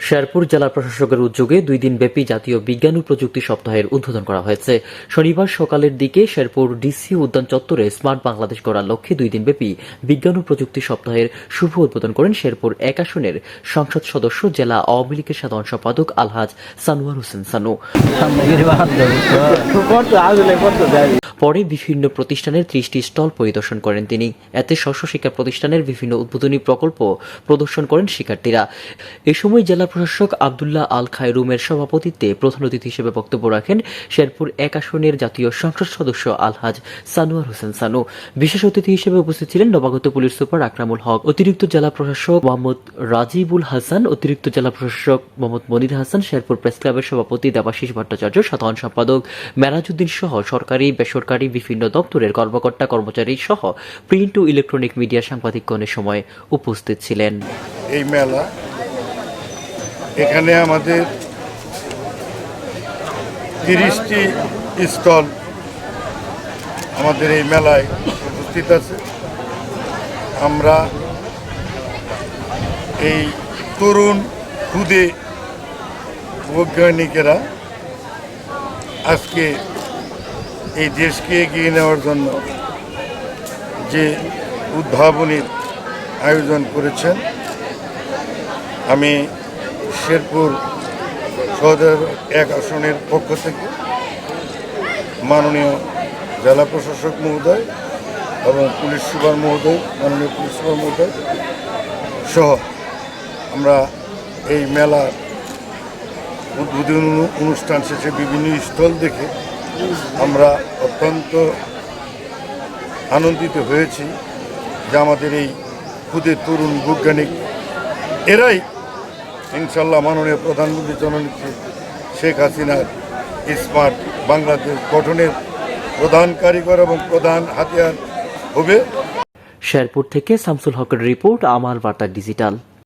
শেরপুর জেলা প্রশাসকের উদ্যোগে 2 দিন ব্যাপী জাতীয় বিজ্ঞান ও প্রযুক্তি সপ্তাহের উদ্বোধন করা হয়েছে। শনিবার সকালের দিকে শেরপুর ডিসি উদ্যান চত্বরে স্মার্ট বাংলাদেশ গড়ার লক্ষ্যে 2 দিন ব্যাপী বিজ্ঞান ও প্রযুক্তি সপ্তাহের শুভ উদ্বোধন করেন শেরপুর 1 আসনের সংসদ সদস্য জেলা আওয়ামী লীগের সাধারণ সম্পাদক আলহাজ সানোয়ার হোসেন সানু। পরে বিভিন্ন প্রতিষ্ঠানের 30টি স্টল পরিদর্শন করেন তিনি। এতে শস্য শিক্ষা প্রতিষ্ঠানের বিভিন্ন উদ্বোধনী প্রকল্প প্রদর্শন করেন শিক্ষার্থীরা। এ সময় জেলা প্রশাসক আব্দুল্লাহ আল খায়রুমের সভাপতিত্বে প্রধান অতিথি হিসেবে বক্তব্য রাখেন শেরপুর 1 আসনের জাতীয় সংসদ সদস্য আলহাজ সানোয়ার হোসেন সানু। বিশেষ অতিথি হিসেবে উপস্থিত ছিলেন নবাগত পুলিশ সুপার আকরামুল হক, অতিরিক্ত জেলা প্রশাসক মোহাম্মদ রাজিবুল হাসান, অতিরিক্ত জেলা প্রশাসক মোহাম্মদ মনির হাসান, শেরপুর প্রেস ক্লাবের সভাপতি দেবাশিস ভট্টাচার্য, সাধারণ সম্পাদক মেরাজউদ্দিন সহ সরকারি বেসরকারি বিভিন্ন দপ্তরের কর্মকর্তা কর্মচারী সহ প্রিন্ট ও ইলেকট্রনিক মিডিয়া সাংবাদিকগণের সময় উপস্থিত ছিলেন। এই মেলা এখানে আমাদের 30টি স্টল আমাদের এই মেলায় উপস্থিত আছে। আমরা এই তরুণ ক্ষুদে বৈজ্ঞানিকেরা আজকে এই দেশকে এগিয়ে নেওয়ার জন্য যে উদ্ভাবনীর আয়োজন করেছেন, আমি শেরপুর সদর 1 আসনের পক্ষ থেকে মাননীয় জেলা প্রশাসক মহোদয় এবং পুলিশ সুপার মহোদয়, মাননীয় পুলিশ সুপার মহোদয় সহ আমরা এই মেলার উদ্বোধন অনুষ্ঠান শেষে বিভিন্ন স্টল দেখে আমরা অত্যন্ত আনন্দিত হয়েছি যে আমাদের এই ক্ষুদে তরুণ বৈজ্ঞানিক এরাই ইনশাল্লাহ মাননীয় প্রধানমন্ত্রী জননেত্রী শেখ হাসিনার স্মার্ট বাংলাদেশ গঠনের প্রধান কারিগর এবং প্রধান হাতিয়ার হবে। শেরপুর থেকে শামসুল হকের রিপোর্ট, আমার বার্তা ডিজিটাল।